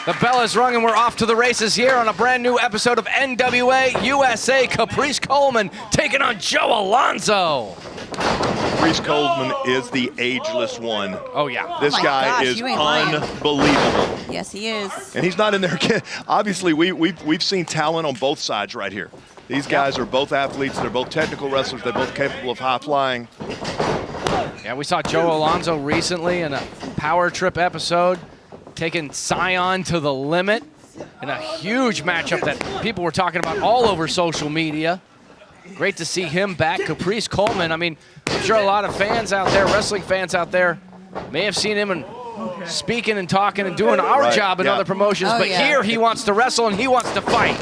The bell is rung and we're off to the races here on a brand new episode of NWA USA. Caprice Coleman taking on Joe Alonzo. Caprice Coleman is the Ageless One. Oh, yeah. This guy is unbelievable. Yes, he is. And he's not in there. Obviously, we've seen talent on both sides right here. These guys are both athletes. They're both technical wrestlers. They're both capable of high flying. Yeah, we saw Joe Alonzo recently in a Power Trip episode, taking Scion to the limit in a huge matchup that people were talking about all over social media. Great to see him back. Caprice Coleman, I mean, I'm sure a lot of fans out there, wrestling fans out there, may have seen him and speaking and talking and doing our job in other promotions, but here he wants to wrestle and he wants to fight.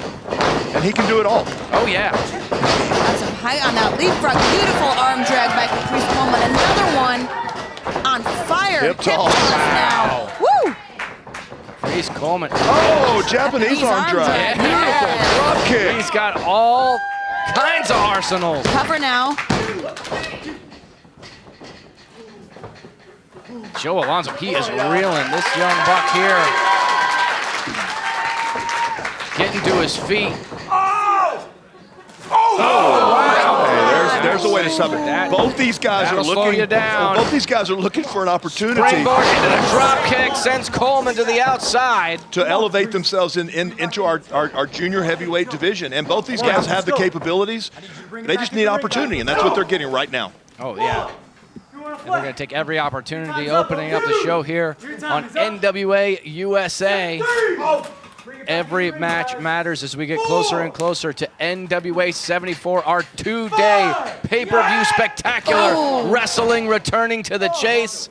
And he can do it all. Oh, yeah. Got some height on that leapfrog. Beautiful arm drag by Caprice Coleman. Another one on fire. Hip toss. Now. Woo! Caprice Coleman. Oh, Japanese arm drag. Beautiful drop kick. He's got all kinds of arsenals. Cover now. Joe Alonzo, he is reeling. This young buck here, getting to his feet. Hey, there's a way to stop it. Both these guys are looking. You down. Both these guys are looking for an opportunity. Springboard into the drop kick sends Coleman to the outside To elevate themselves into our junior heavyweight division. And both these guys have the capabilities. They just need opportunity, and that's what they're getting right now. Oh, yeah. And they're going to take every opportunity opening up the show here on NWA USA. Every match matters as we get closer and closer to NWA 74, our two-day pay-per-view spectacular wrestling returning to the chase.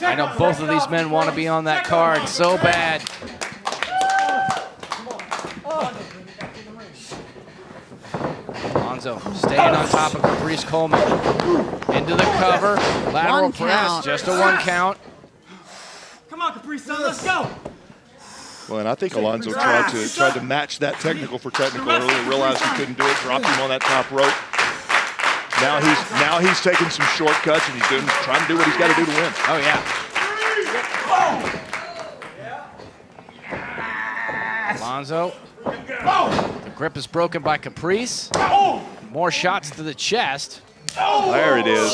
I know both of these men want to be on that card so bad. Alonzo staying on top of Caprice Coleman. Into the cover, lateral press, just a one count. Come on, Caprice, son, let's go. Well, and I think Alonzo tried to match that technical for technical earlier, realized he couldn't do it, dropped him on that top rope. Now he's taking some shortcuts and he's trying to do what he's got to do to win. Oh yeah. Alonzo. The grip is broken by Caprice. More shots to the chest. There it is.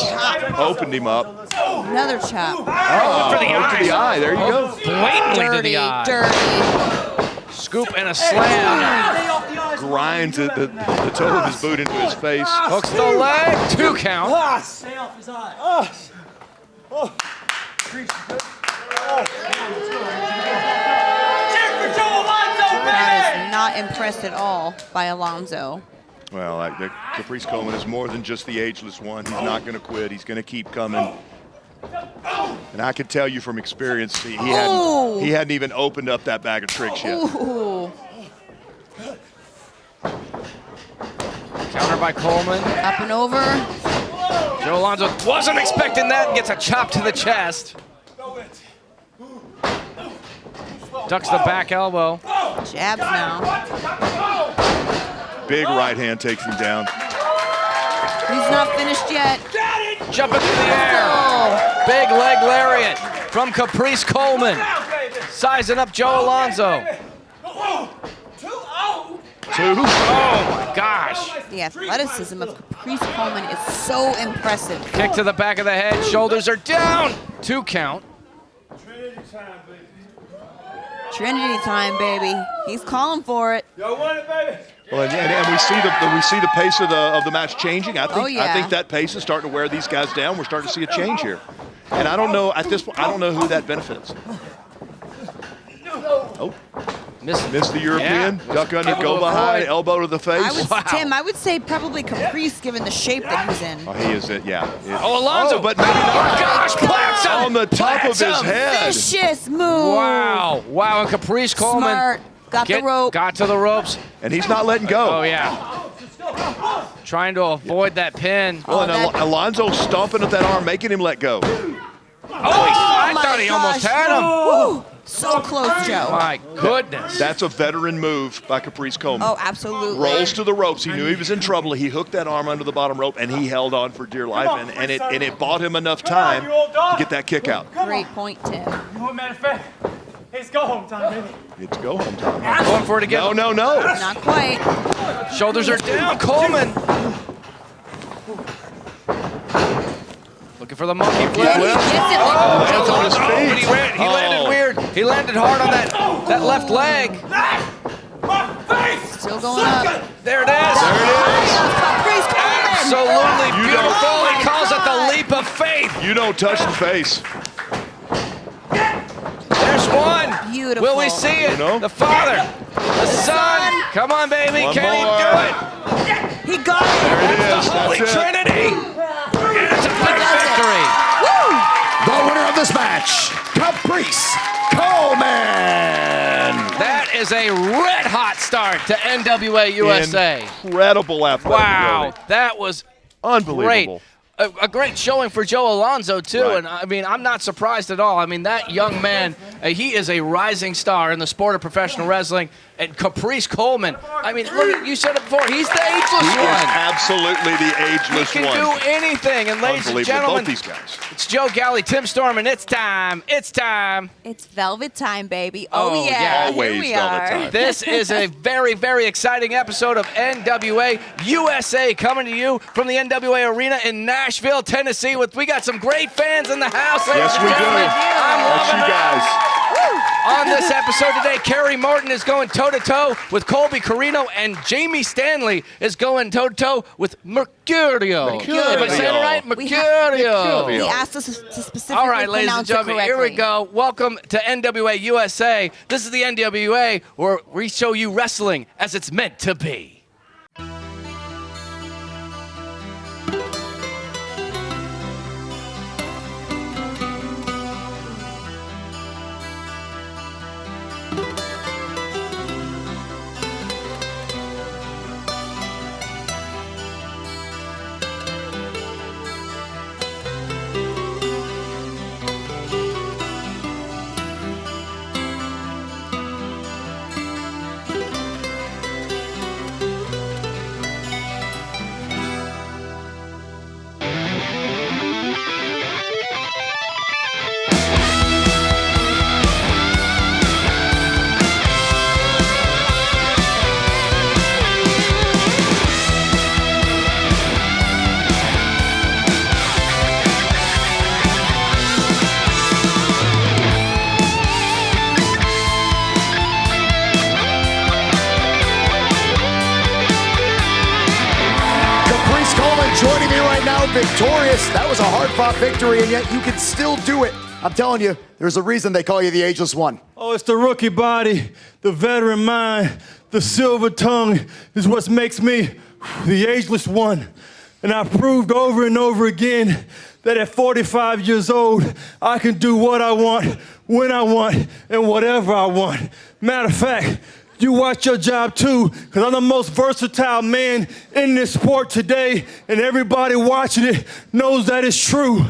Opened him up. Another chop. Oh, to the eye. There you go. Blatantly to the eye. Dirty. Scoop and a slam. Grinds the toe of his boot into his face. Hooks the leg. 2 count. Stay off his eye. That is not impressed at all by Alonzo. Well, Caprice Coleman is more than just the Ageless One. He's not going to quit. He's going to keep coming. And I can tell you from experience, he hadn't even opened up that bag of tricks yet. Ooh. Counter by Coleman. Up and over. Joe Alonzo wasn't expecting that and gets a chop to the chest. Ducks the back elbow. Jabs now. Big right hand takes him down. He's not finished yet. Jumping through the air. Big leg lariat from Caprice Coleman. Sizing up Joe Alonzo. 2. Oh my gosh. The athleticism of Caprice Coleman is so impressive. Kick to the back of the head. Shoulders are down. 2 count. Trinity time, baby. He's calling for it. Y'all want it, baby? Well, and we see the pace of the match changing. I think that pace is starting to wear these guys down. We're starting to see a change here, and I don't know at this point. I don't know who that benefits. Oh, missed the European. Duck under, go behind, elbow to the face. Tim, I would say probably Caprice, given the shape that he's in. Oh, he is it. Yeah. Oh, Alonzo. But maybe not. Gosh, plants him. On the top of his head. Vicious move. Wow. And Caprice Coleman. Smart. Got the rope. Got to the ropes. And he's not letting go. Oh, yeah. Trying to avoid that pin. Well, and Alonzo stomping at that arm, making him let go. I thought he almost had him. Woo. So close, Joe. My goodness. That's a veteran move by Caprice Coleman. Oh, absolutely. Rolls to the ropes. He knew he was in trouble. He hooked that arm under the bottom rope, and he held on for dear life. And it bought him enough time to get that kick out. Great point, Tim. You know what, matter of fact? It's go home time, baby. It's go home time. Huh? Going for it again. No. Not quite. Shoulders are down. Coleman. Looking for the monkey flip. Yeah, he gets it. Oh, Hands on his oh, feet. but he landed weird. He landed hard on that left leg. My face! Still going up. There it is. Caprice Coleman. Absolutely You beautiful. don't- He calls it the leap of faith. You don't touch the face. There's one. Beautiful. Will we see it? You know? The father, the son. Come on, baby. One Can he more. do it? He got it. There it The is. Holy That's it. Trinity. And it's a big does it. victory. Woo! The winner of this match, Caprice Coleman. That is a red-hot start to NWA USA. Incredible athletic Wow, ability. that was Unbelievable. great. A great showing for Joe Alonzo, too. Right. And, I mean, I'm not surprised at all. I mean, that young man, he is a rising star in the sport of professional wrestling. And Caprice Coleman, I mean, look, you said it before, he's the ageless He is one. absolutely the He ageless can one. do anything. And ladies and Unbelievable. gentlemen, Both these guys. it's Joe Galley, Tim Storm, and it's time. It's time. It's velvet time, baby. Oh, Oh, yeah. yeah. Always Here we velvet are. time. This is a very, very exciting episode of NWA USA coming to you from the NWA Arena in Nashville, Tennessee. We got some great fans in the house. ladies Yes, and we do. gentlemen. I'm That's loving you it. guys. On this episode today, Kerry Morton is going toe-to-toe with Colby Corino, and Jamie Stanley is going toe-to-toe with Mercurio. Mercurio. Am I saying it right? We Mercurio. He asked us to specifically All right, ladies and pronounce it gentlemen, here we correctly. go. Welcome to NWA USA. This is the NWA, where we show you wrestling as it's meant to be. Caprice Coleman joining me right now, victorious. That was a hard-fought victory, and yet you can still do it. I'm telling you, there's a reason they call you the Ageless One. Oh, it's the rookie body, the veteran mind, the silver tongue is what makes me the Ageless One. And I've proved over and over again that at 45 years old, I can do what I want, when I want, and whatever I want. Matter of fact, you watch your job too, because I'm the most versatile man in this sport today, and everybody watching it knows that it's true.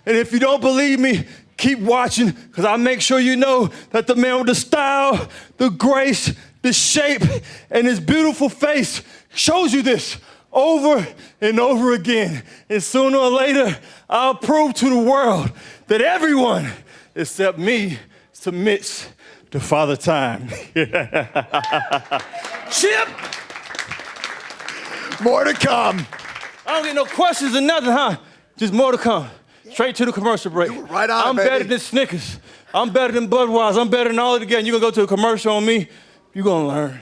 And if you don't believe me, keep watching, because I'll make sure you know that the man with the style, the grace, the shape, and his beautiful face shows you this over and over again. And sooner or later, I'll prove to the world that everyone except me submits to Father Time. Chip! More to come. I don't get no questions or nothing, huh? Just more to come. Straight to the commercial break. You were right on it, I'm baby. better than Snickers. I'm better than Budweiser. I'm better than all of it again. You're gonna go to a commercial on me, you're gonna learn.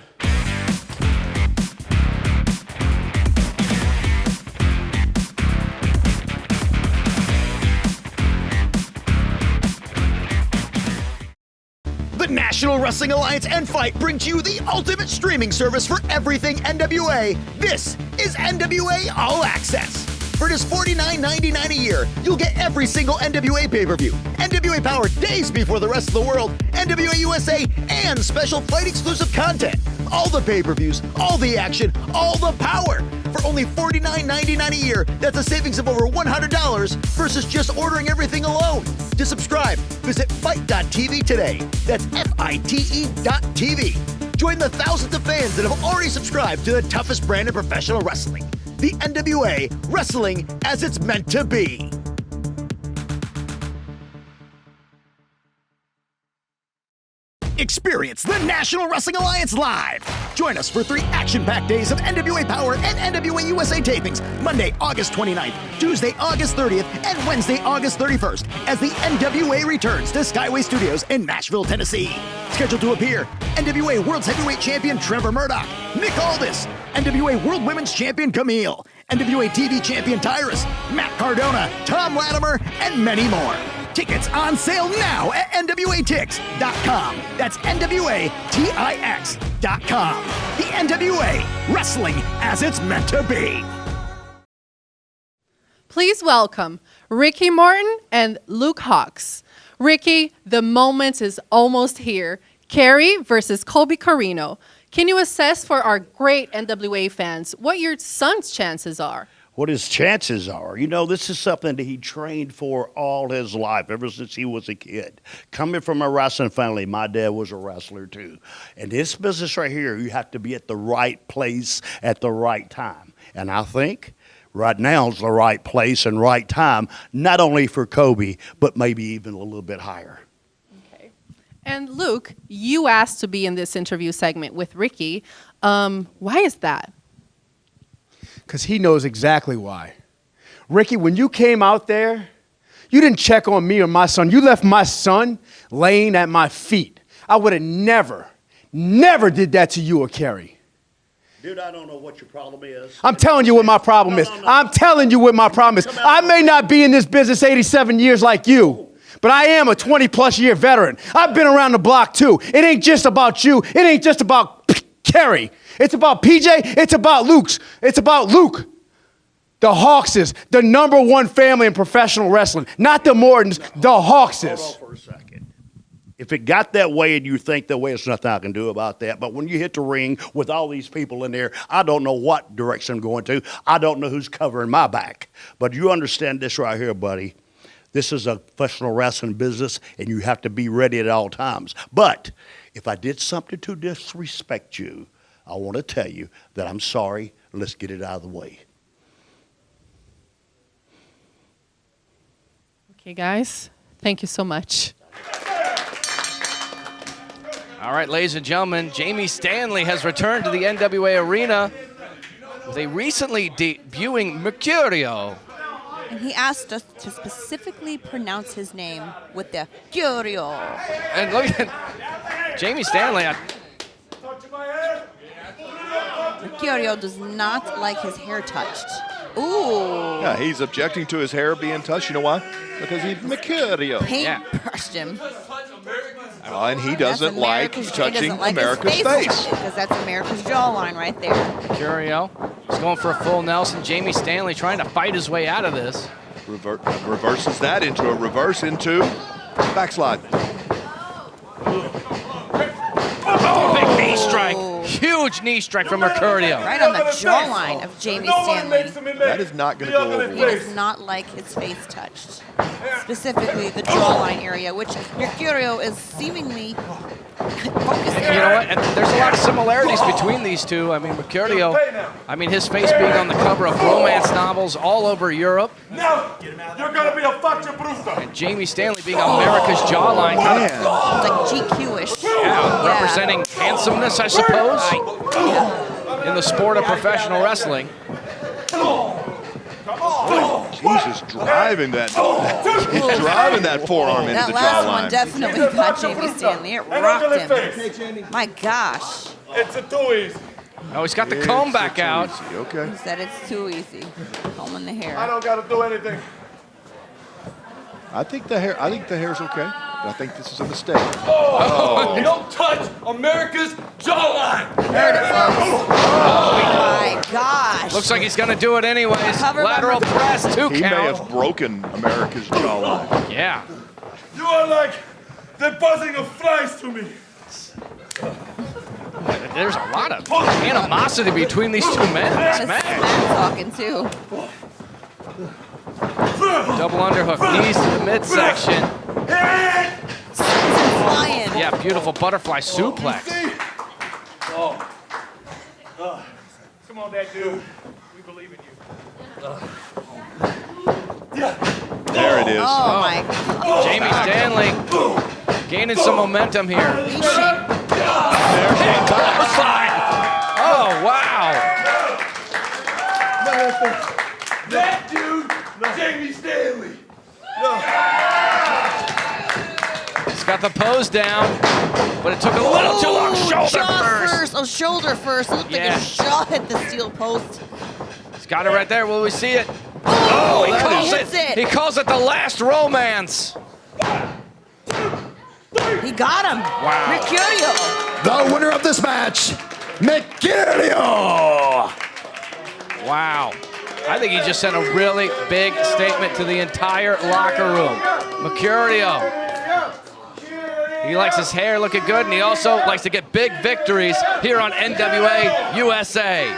The National Wrestling Alliance and FITE brings you the ultimate streaming service for everything NWA. This is NWA All Access. For just $49.99 a year, you'll get every single NWA pay-per-view, NWA Powerrr days before the rest of the world, NWA USA, and special FITE exclusive content. All the pay-per-views, all the action, all the power. For only $49.99 a year, that's a savings of over $100 versus just ordering everything alone. To subscribe, visit FITE.tv today. That's FITE.tv. Join the thousands of fans that have already subscribed to the toughest brand in professional wrestling. The NWA, wrestling as it's meant to be. Experience the National Wrestling Alliance live. Join us for 3 action-packed days of NWA Powerrr and NWA USA tapings, Monday, August 29th, Tuesday, August 30th, and Wednesday, August 31st, as the NWA returns to Skyway Studios in Nashville, Tennessee. Scheduled to appear, NWA World's Heavyweight Champion Trevor Murdoch, Nick Aldis, NWA World Women's Champion Camille, NWA TV Champion Tyrus, Matt Cardona, Tom Latimer, and many more. Tickets on sale now at NWATix.com. That's NWATIX.com. The NWA, wrestling as it's meant to be. Please welcome Ricky Morton and Luke Hawx. Ricky, the moment is almost here. Kerry versus Colby Corino. Can you assess for our great NWA fans what your son's chances are? What his chances are. You know, this is something that he trained for all his life, ever since he was a kid. Coming from a wrestling family, my dad was a wrestler too. And this business right here, you have to be at the right place at the right time. And I think right now is the right place and right time, not only for Kobe, but maybe even a little bit higher. Okay. And Luke, you asked to be in this interview segment with Ricky. Why is that? Because he knows exactly why. Ricky, when you came out there, you didn't check on me or my son. You left my son laying at my feet. I would have never did that to you or Kerry. Dude, I don't know what your problem is. I'm telling you what my problem is. I'm telling you what my problem is. I may not be in this business 87 years like you, but I am a 20-plus year veteran. I've been around the block, too. It ain't just about you. It ain't just about Kerry. It's about PJ. It's about Luke's. It's about Luke. The Hawxes, the #1 family in professional wrestling. Not the Mortons, the Hawxes. Hold on for a second. If it got that way and you think that way, there's nothing I can do about that. But when you hit the ring with all these people in there, I don't know what direction I'm going to. I don't know who's covering my back. But you understand this right here, buddy. This is a professional wrestling business, and you have to be ready at all times. But if I did something to disrespect you, I want to tell you that I'm sorry. Let's get it out of the way. Okay, guys, thank you so much. All right, ladies and gentlemen, Jamie Stanley has returned to the NWA arena with a recently debuting Mercurio. And he asked us to specifically pronounce his name with the Curio. And look at Jamie Stanley. Mercurio does not like his hair touched. Ooh. Yeah, he's objecting to his hair being touched. You know why? Because he's Mercurio. Paint brushed him. And he doesn't like touching America's face. Because that's America's jawline right there. Mercurio is going for a full Nelson. Jamie Stanley trying to fight his way out of this. Reverses that into a reverse into backslide. Oh, big knee strike. Huge knee strike from Mercurio. Right on the jawline of Jamie Stanley. That is not going to go over He well. does not like his face touched. Specifically the jawline area, which Mercurio is seemingly focusing on. You know what? And there's a lot of similarities between these two. I mean, Mercurio, his face being on the cover of romance novels all over Europe. Now, you're going to be a faccia bruta. And Jamie Stanley being America's jawline. Kind of, Like GQ-ish. yeah, representing handsomeness, I suppose, in the sport of professional wrestling. Jesus, driving that. He's driving that forearm into That the last one jawline. definitely got Jamie Stanley. It rocked him. My gosh. It's a too easy. Oh, he's got the comb back out. Okay. He said it's too easy. Combing the I hair. don't got to do anything. I think the hair's okay. But I think this is a mistake. You don't touch America's jawline. Heard it, folks. Oh my gosh. Looks like he's going to do it anyways. Cover Lateral number- press, 2 He may count. have broken America's jawline. Yeah. You are like the buzzing of flies to me. There's a lot of animosity between these two men. That's This match. smack talking too. Double underhook, knees to the midsection. Flying. Yeah, beautiful butterfly suplex. Come on, that dude. We believe in you. There it is. Oh my. Jamie Stanley Gaining some momentum here. He's shaking. Oh, wow. That dude, Jamie Stanley. He's got the pose down, but it took a little too long. Shoulder first. Oh, shoulder first. It looked like a shot hit the steel post. He's got it right there. Will we see it? Oh, he calls hits it. He calls it the last romance. He got him. Wow. Mercurio. The winner of this match, Mercurio. Wow. I think he just sent a really big statement to the entire locker room. Mercurio. He likes his hair looking good, and he also likes to get big victories here on NWA USA.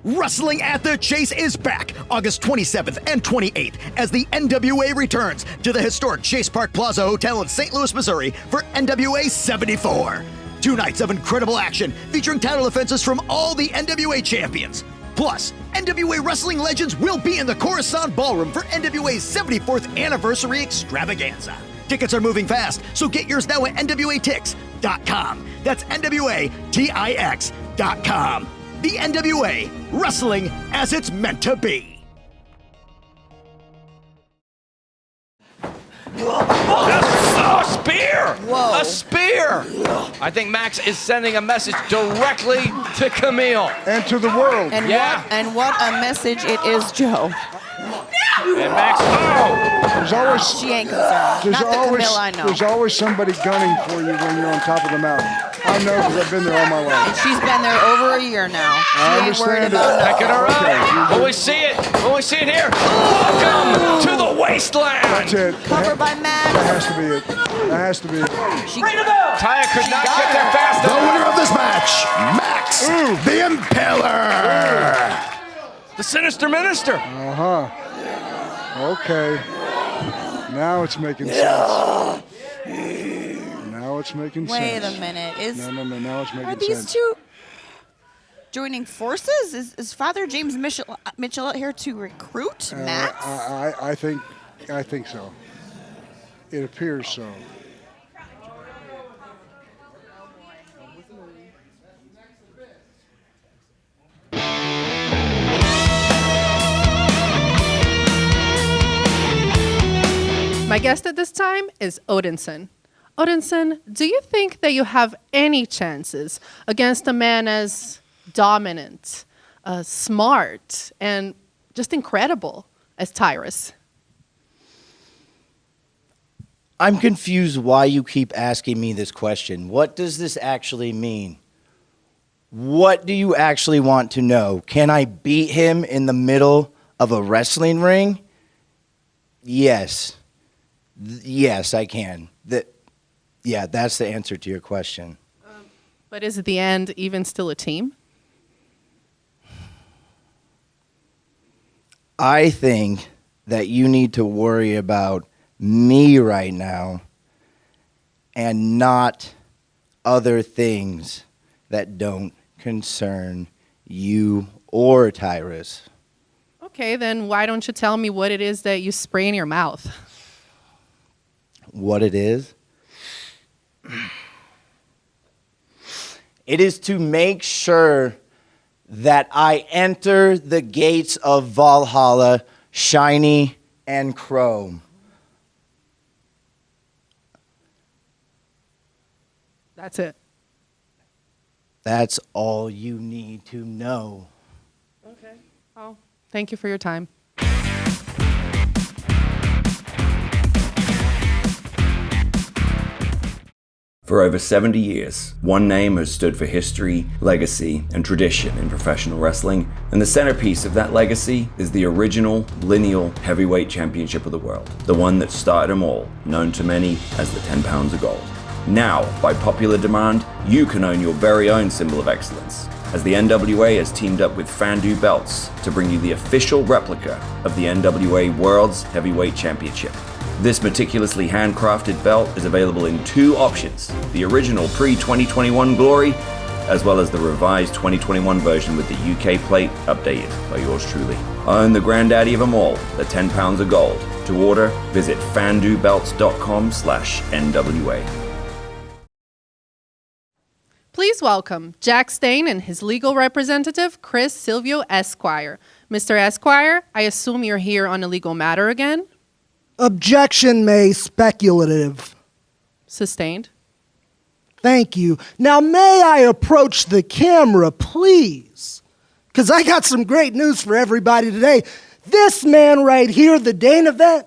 Wrestling at the Chase is back August 27th and 28th as the NWA returns to the historic Chase Park Plaza Hotel in St. Louis, Missouri for NWA 74. 2 nights of incredible action featuring title defenses from all the NWA champions. Plus, NWA wrestling legends will be in the Coruscant Ballroom for NWA's 74th anniversary extravaganza. Tickets are moving fast, so get yours now at NWATix.com. That's NWATix.com. The NWA, wrestling as it's meant to be. A spear! Whoa. A spear! I think Max is sending a message directly to Camille. And to the world. And Yeah. what a message it is, Joe. And Max, There's always, She ain't concerned. there's Not the always, Camille I know. there's always somebody gunning for you when you're on top of the mountain. I know because I've been there all my life. And she's been there over a year now. She I ain't worried understand it. about nothing. picking her up. Will we see it? Will we see it here? Welcome to the wasteland. That's it. Covered by That Max. has to be it. That has to be it. She, Taya could not get there fast The enough. winner of this match, Max, the Impaler. The Sinister Minister. Uh-huh. Okay. Now it's making sense. Now it's making wait sense. a minute. No. Now it's making Are these sense. two joining forces? Is Father James Mitchell out here to recruit Max? I think so. It appears so. My guest at this time is Odinson. Odinson, do you think that you have any chances against a man as dominant, smart, and just incredible as Tyrus? I'm confused why you keep asking me this question. What does this actually mean? What do you actually want to know? Can I beat him in the middle of a wrestling ring? Yes. Yes, I can. Yeah, that's the answer to your question. But is the end even still a team? I think that you need to worry about me right now and not other things that don't concern you or Tyrus. Okay, then why don't you tell me what it is that you spray in your mouth? What it is? It is to make sure that I enter the gates of Valhalla shiny and chrome. That's it. That's all you need to know. Okay. Oh, thank you for your time. For over 70 years, one name has stood for history, legacy, and tradition in professional wrestling, and the centerpiece of that legacy is the original lineal heavyweight championship of the world, the one that started them all, known to many as the 10 pounds of gold. Now, by popular demand, you can own your very own symbol of excellence, as the NWA has teamed up with Fandu Belts to bring you the official replica of the NWA World's Heavyweight Championship. This meticulously handcrafted belt is available in 2 options, the original pre-2021 Glory as well as the revised 2021 version with the UK plate updated by yours truly. Own the granddaddy of them all, the 10 pounds of gold. To order, visit fandubelts.com/NWA. Please welcome Jax Dane and his legal representative, Chris Silvio Esquire. Mr. Esquire, I assume you're here on a legal matter again? Objection, May. Speculative. Sustained. Thank you. Now, may I approach the camera, please? Because I got some great news for everybody today. This man right here, the Dane Event,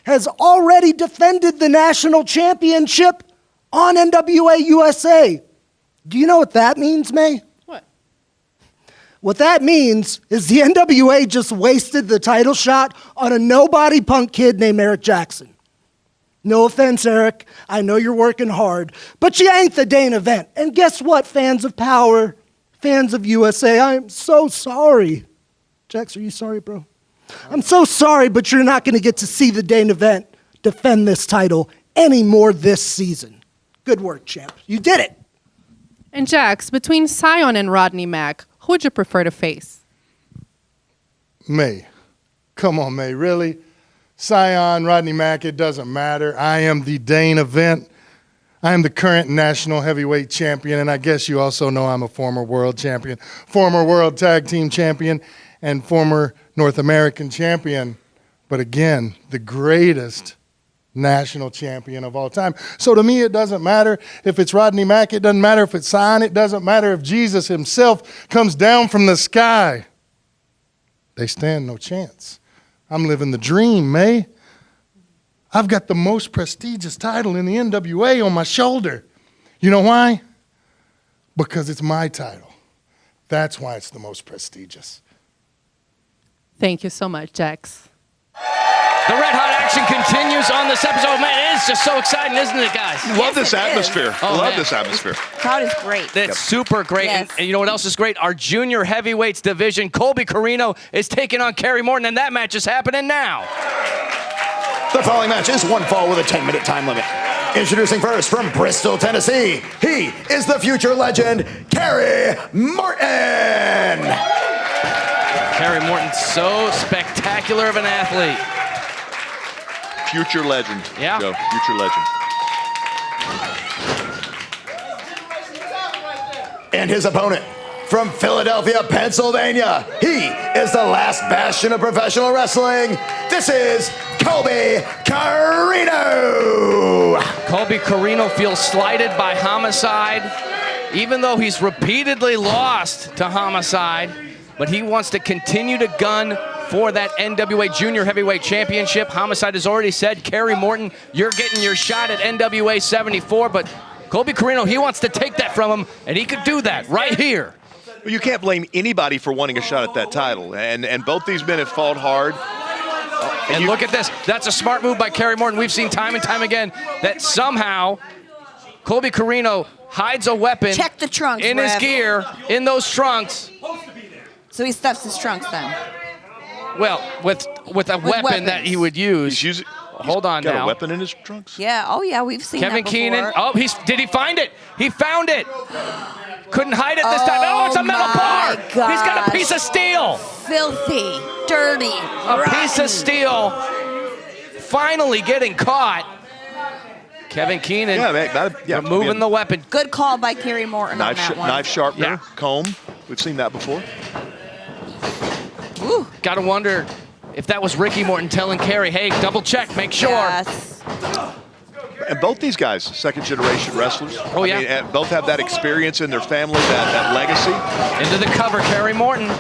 has already defended the national championship on NWA USA. Do you know what that means, May? What? What that means is the NWA just wasted the title shot on a nobody punk kid named Eric Jackson. No offense, Eric. I know you're working hard, but you ain't the Dane Event. And guess what, fans of Powerrr, fans of USA, I'm so sorry. Jax, are you sorry, bro? I'm so sorry, but you're not going to get to see the Dane Event defend this title anymore this season. Good work, champ. You did it. And Jax, between Sion and Rodney Mack, who would you prefer to face? May. Come on, May, really? Sion, Rodney Mack, it doesn't matter. I am the Dane Event. I am the current national heavyweight champion, and I guess you also know I'm a former world champion, former world tag team champion, and former North American champion. But again, the greatest national champion of all time. So to me, it doesn't matter if it's Rodney Mack. It doesn't matter if it's Sion. It doesn't matter if Jesus himself comes down from the sky. They stand no chance. I'm living the dream, May. I've got the most prestigious title in the NWA on my shoulder. You know why? Because it's my title. That's why it's the most prestigious. Thank you so much, Jax. The red hot action continues on this episode. Man, it is just so exciting, isn't it, guys? Love this atmosphere. Oh, Love man. this atmosphere. Crowd is great. It's super great. Yes. And you know what else is great? Our junior heavyweights division, Colby Corino is taking on Kerry Morton, and that match is happening now. The following match is one fall with a 10-minute time limit. Introducing first from Bristol, Tennessee, he is the future legend, Kerry Morton. Kerry Morton, so spectacular of an athlete. Future legend. Yeah. Joe, future legend. And his opponent from Philadelphia, Pennsylvania, he is the last bastion of professional wrestling. This is Colby Corino. Colby Corino feels slighted by Homicide, even though he's repeatedly lost to Homicide, but he wants to continue to gun for that NWA Junior Heavyweight Championship. Homicide has already said, Kerry Morton, you're getting your shot at NWA 74, but Colby Corino, he wants to take that from him, and he could do that right here. Well, you can't blame anybody for wanting a shot at that title, and both these men have fought hard. And look at this. That's a smart move by Kerry Morton. We've seen time and time again that somehow Colby Corino hides a weapon Check the trunks, in his Rev. gear, in those trunks. So he stuffs his trunks then. Well, with a weapon that he would use. Hold on got now. a weapon in his trunks? Yeah, oh yeah, we've seen Kevin that before. Keenan. Oh, did he find it? He found it. Couldn't hide it this time. Oh, it's a metal bar. He's got a piece of steel. Filthy, dirty, A piece of steel. Finally getting caught. Kevin Keenan removing the weapon. Good call by Kerry Morton on that one. Knife sharpener, Yeah. comb. We've seen that before. Ooh. Gotta wonder if that was Ricky Morton telling Kerry, hey, double check, make sure. Yes. And both these guys, second-generation wrestlers. Oh, yeah. I mean, both have that experience in their family, that legacy. Into the cover, Kerry Morton.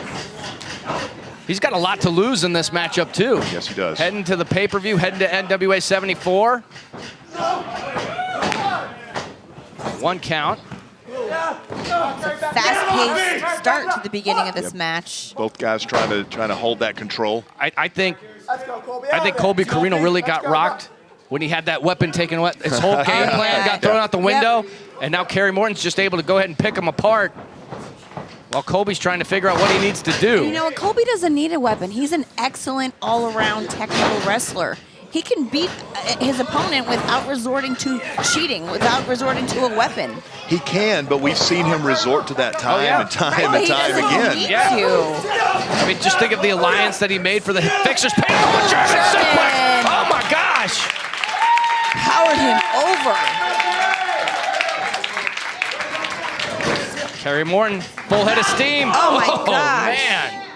He's got a lot to lose in this matchup, too. Yes, he does. Heading to the pay-per-view, heading to NWA 74. One count. Fast-paced start to the beginning of this match. Both guys trying to hold that control. I think Colby Corino really got rocked when he had that weapon taken away. His whole game plan got thrown out the window, and now Kerry Morton's just able to go ahead and pick him apart while Colby's trying to figure out what he needs to do. You know what? Colby doesn't need a weapon. He's an excellent all-around technical wrestler. he can beat his opponent without resorting to cheating, without resorting to a weapon. He can, but we've seen him resort to that time and time and time again. I mean, just think of the alliance that he made for the fixers. Painful German suplex. Oh my gosh! Powered him over. Kerry Morton, full head of steam. Oh my gosh. Man.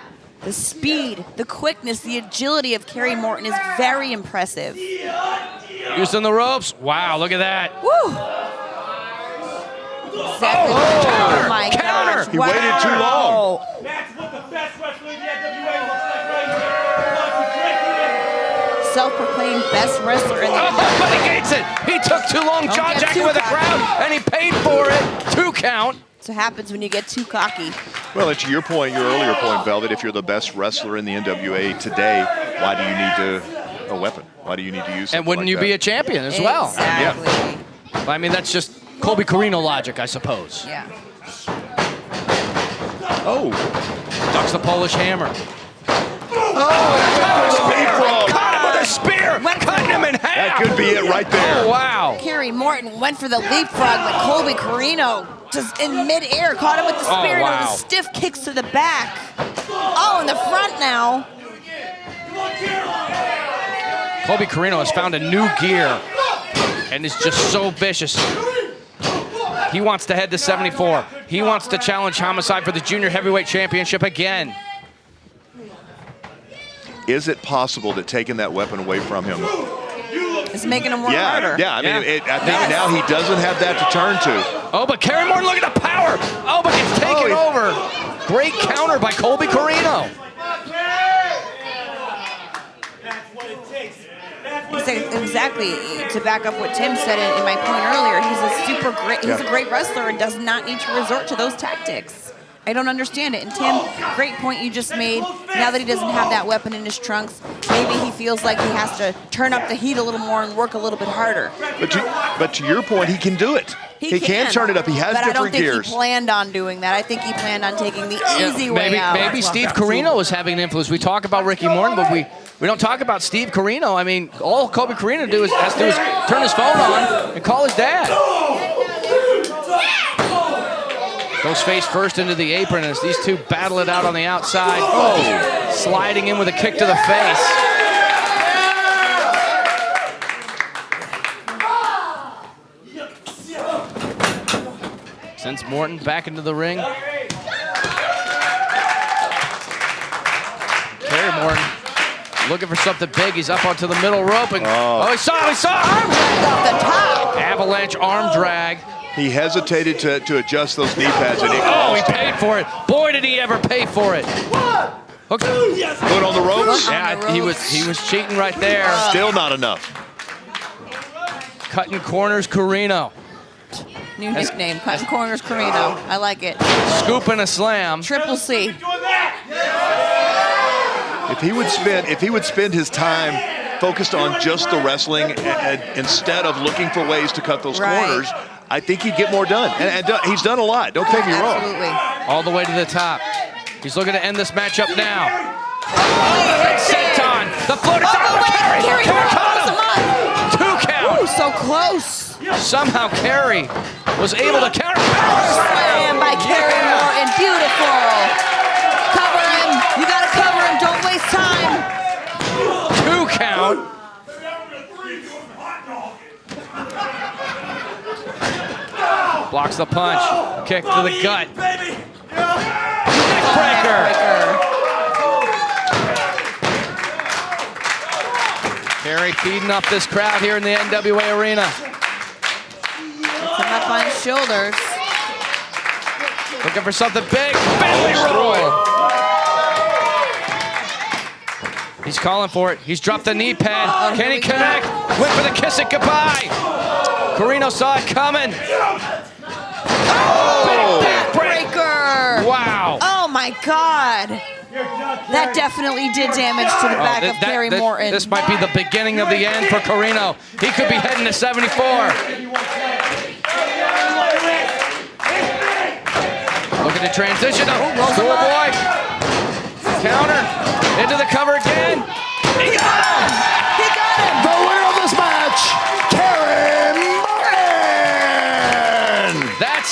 The speed, the quickness, the agility of Kerry Morton is very impressive. Using the ropes. Wow, look at that. Woo! Exactly. Oh my gosh. He waited too long. That's what the best wrestler in the NWA looks like right here. Self-proclaimed best wrestler in the NWA. But he gates it. He took too long, jaw jacking with the crowd, and he paid for it. 2 count. That's what happens when you get too cocky. Well, and to your point, your earlier point, Velvet, if you're the best wrestler in the NWA today, why do you need a weapon? Why do you need to use something And wouldn't like you be a champion as well? Exactly. Yeah. I mean, that's just Colby Corino logic, I suppose. Yeah. Oh. Ducks the Polish hammer. Caught him with a spear. Cutting him in half. That could be it right there. Oh, wow. Kerry Morton went for the leapfrog, but Colby Corino just in midair caught him with the spear, and it was stiff kicks to the back. Oh, in the front now. Colby Corino has found a new gear and is just so vicious. He wants to head to 74. He wants to challenge Homicide for the Junior Heavyweight Championship again. Is it possible that taking that weapon away from him is making him work harder? Yeah, I mean, I think now he doesn't have that to turn to. Oh, but Kerry Morton, look at the power. Oh, but it's taken over. Great counter by Colby Corino. Exactly. To back up what Tim said in my point earlier, he's a great wrestler and does not need to resort to those tactics. I don't understand it. And Tim, great point you just made. Now that he doesn't have that weapon in his trunks, maybe he feels like he has to turn up the heat a little more and work a little bit harder. But to your point, he can do it. He can turn it up. He has different gears. But I don't think he planned on doing that. I think he planned on taking the easy way out. Maybe Steve Corino is having an influence. We talk about Ricky Morton, but we don't talk about Steve Corino. I mean, all Colby Corino has to do is turn his phone on and call his dad. Goes face first into the apron as these two battle it out on the outside. Oh, sliding in with a kick to the face. Sends Morton back into the ring. Kerry Morton looking for something big. He's up onto the middle rope. And, he saw arm drag off the top. Avalanche arm drag. He hesitated to adjust those knee pads, and he paid for it. Boy, did he ever pay for it. Good on the ropes. Yeah, he was cheating right there. Still not enough. Cutting corners, Corino. New nickname, Cutting Corners Corino. I like it. Scoop and a slam. Triple C. If he would spend his time focused on just the wrestling and instead of looking for ways to cut those corners, I think he'd get more done. And he's done a lot. Don't take me wrong. Absolutely. All the way to the top. He's looking to end this matchup now. Senton. The floater. Kerry calls him up. 2 count. Ooh, so close. Somehow Kerry was able to counter. Slam by Kerry Morton. Beautiful. Cover him. You got to cover him. Don't waste time. 2 count. Blocks the punch. Kick to the gut. Neckbreaker. Kerry feeding up this crowd here in the NWA arena. Gets him up on his shoulders. Looking for something big. Belly roll. He's calling for it. He's dropped the knee pad. Can he connect? Went for the kiss it goodbye. Corino saw it coming. Oh, big backbreaker. Wow. Oh my God. That definitely did damage to the back of Kerry Morton. This might be the beginning of the end for Corino. He could be heading to 74. Looking to transition. Cool boy. Counter. Into the cover again. He got him. He got him.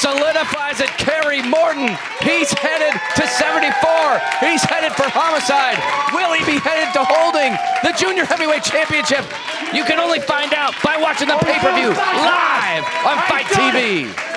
solidifies it. Kerry Morton, he's headed to 74. He's headed for homicide. Will he be headed to holding the Junior Heavyweight Championship? You can only find out by watching the pay-per-view live on FITE TV.